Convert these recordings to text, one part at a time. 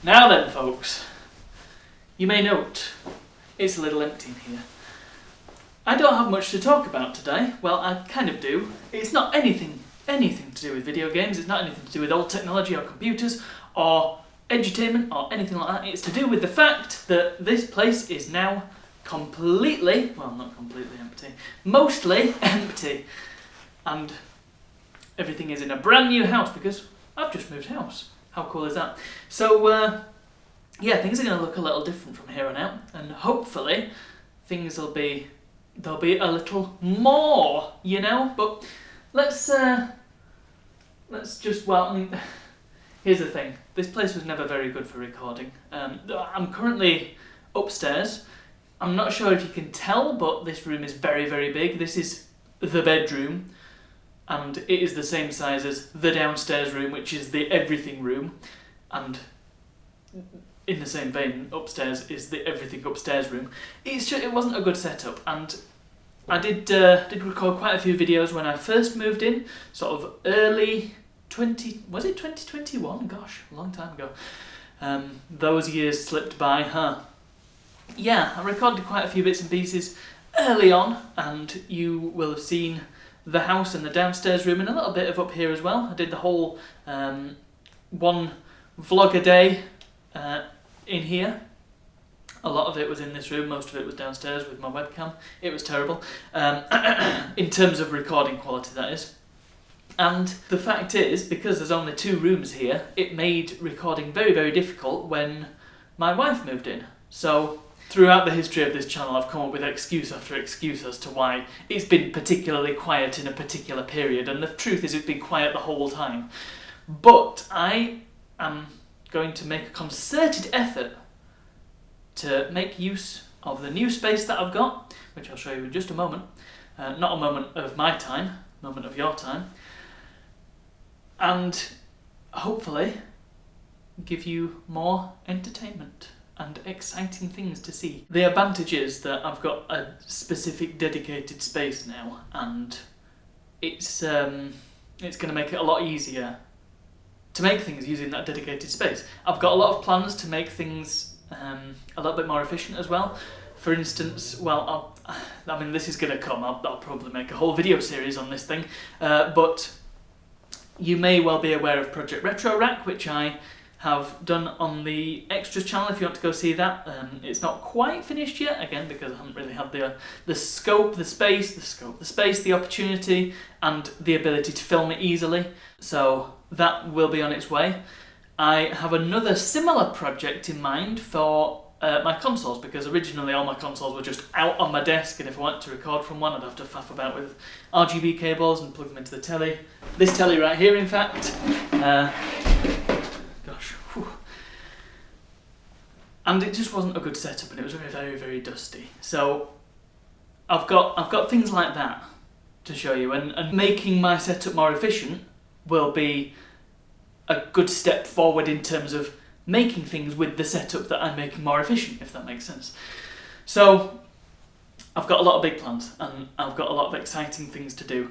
Now then, folks, you may note it's a little empty in here. I don't have much to talk about today. Well, I kind of do. It's not anything to do with video games. It's not anything to do with old technology or computers or edutainment or anything like that. It's to do with the fact that this place is now completely, well, not completely empty, mostly empty. And everything is in a brand new house because I've just moved house. How cool is that? So, yeah, things are going to look a little different from here on out, and hopefully things will be, there'll be a little more, you know. But let's just, well, I mean, here's the thing. This place was never very good for recording. I'm currently upstairs. I'm not sure if you can tell, but this room is very, very big. This is the bedroom, and it is the same size as the downstairs room, which is the everything room, and in the same vein, upstairs is the everything upstairs room. It's just, it wasn't a good setup, and I did record quite a few videos when I first moved in, sort of early 2021? Gosh, a long time ago. Those years slipped by, huh? Yeah, I recorded quite a few bits and pieces early on, and you will have seen the house and the downstairs room and a little bit of up here as well. I did the whole one vlog a day in here. A lot of it was in this room, most of it was downstairs with my webcam. It was terrible, in terms of recording quality, that is. And the fact is, because there's only 2 rooms here, it made recording very, very difficult when my wife moved in. So throughout the history of this channel, I've come up with excuse after excuse as to why it's been particularly quiet in a particular period, and the truth is it's been quiet the whole time. But I am going to make a concerted effort to make use of the new space that I've got, which I'll show you in just a moment. Not a moment of my time, a moment of your time. And hopefully give you more entertainment and exciting things to see. The advantage is that I've got a specific dedicated space now, and it's going to make it a lot easier to make things using that dedicated space. I've got a lot of plans to make things a little bit more efficient as well. For instance, well, I mean, this is going to come, I'll probably make a whole video series on this thing, but you may well be aware of Project Retro Rack, which I have done on the Extras channel if you want to go see that. It's not quite finished yet, again, because I haven't really had the scope, the space, the opportunity, and the ability to film it easily. So that will be on its way. I have another similar project in mind for my consoles, because originally all my consoles were just out on my desk, and if I wanted to record from one, I'd have to faff about with RGB cables and plug them into the telly. This telly right here, in fact. Gosh. Whew. And it just wasn't a good setup, and it was very, very, very dusty. So I've got things like that to show you, and making my setup more efficient will be a good step forward in terms of making things with the setup that I'm making more efficient, if that makes sense. So I've got a lot of big plans, and I've got a lot of exciting things to do.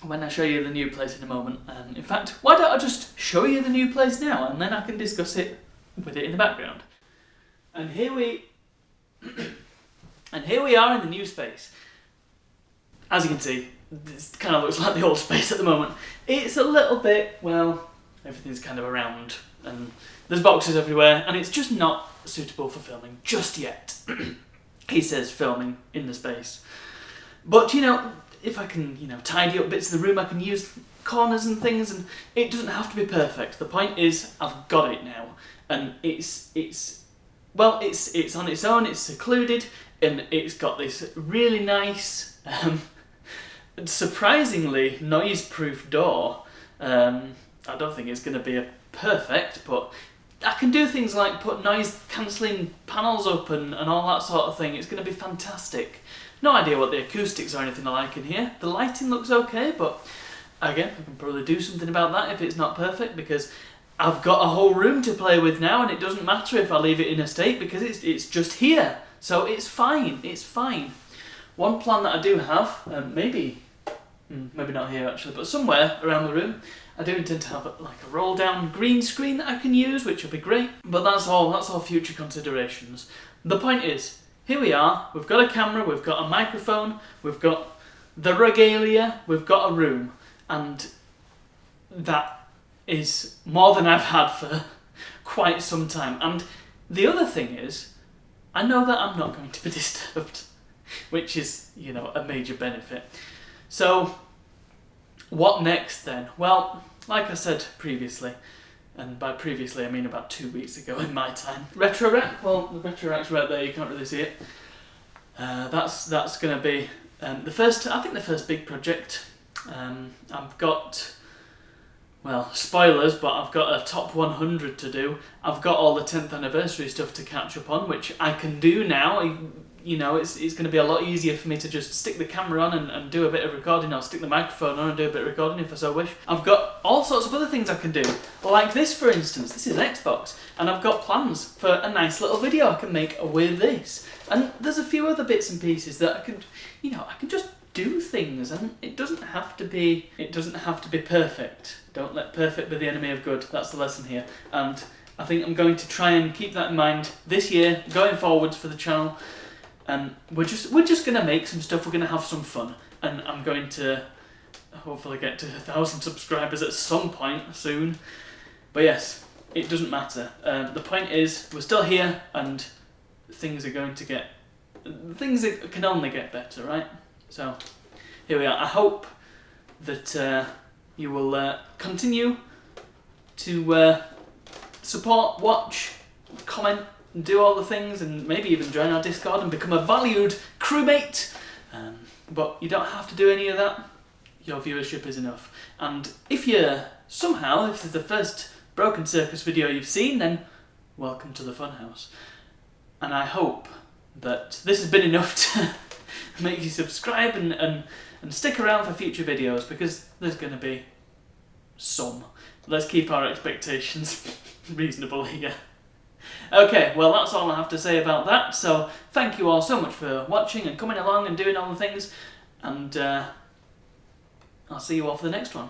When I show you the new place in a moment, in fact, why don't I just show you the new place now, and then I can discuss it with it in the background. And here we are in the new space. As you can see, this kind of looks like the old space at the moment. It's a little bit, well, everything's kind of around, and there's boxes everywhere, and it's just not suitable for filming just yet. He says filming in the space. But, you know, if I can, you know, tidy up bits of the room, I can use corners and things, and it doesn't have to be perfect. The point is, I've got it now, and it's on its own, it's secluded, and it's got this really nice, surprisingly noise-proof door. I don't think it's going to be perfect, but I can do things like put noise-cancelling panels up and all that sort of thing. It's going to be fantastic. No idea what the acoustics or anything are like in here. The lighting looks okay, but again, I can probably do something about that if it's not perfect, because I've got a whole room to play with now, and it doesn't matter if I leave it in a state, because it's just here. So it's fine, it's fine. One plan that I do have, maybe maybe not here actually, but somewhere around the room. I do intend to have like a roll down green screen that I can use, which will be great. But that's all future considerations. The point is, here we are, we've got a camera, we've got a microphone, we've got the regalia, we've got a room, and that is more than I've had for quite some time. And the other thing is, I know that I'm not going to be disturbed, which is, you know, a major benefit. So, what next then? Well, like I said previously, and by previously I mean about 2 weeks ago in my time. Retro Rack, well, the Retro Rack's right there, you can't really see it. That's going to be the first big project. I've got, well, spoilers, but I've got a top 100 to do. I've got all the 10th anniversary stuff to catch up on, which I can do now. You know, it's going to be a lot easier for me to just stick the camera on and do a bit of recording, or stick the microphone on and do a bit of recording if I so wish. I've got all sorts of other things I can do, like this for instance. This is an Xbox, and I've got plans for a nice little video I can make with this. And there's a few other bits and pieces that I can just do things, and it doesn't have to be perfect. Don't let perfect be the enemy of good. That's the lesson here. And I think I'm going to try and keep that in mind this year, going forwards for the channel. And we're just going to make some stuff, we're going to have some fun, and I'm going to hopefully get to 1,000 subscribers at some point soon. But yes, it doesn't matter. The point is, we're still here, and things can only get better, right? So, here we are. I hope that you will continue to support, watch, comment, and do all the things, and maybe even join our Discord and become a valued crewmate. But you don't have to do any of that. Your viewership is enough. And if this is the first Broken Circus video you've seen, then welcome to the funhouse. And I hope that this has been enough to make you subscribe and stick around for future videos, because there's going to be some. Let's keep our expectations reasonable here. Okay, well that's all I have to say about that, so thank you all so much for watching and coming along and doing all the things, and I'll see you all for the next one.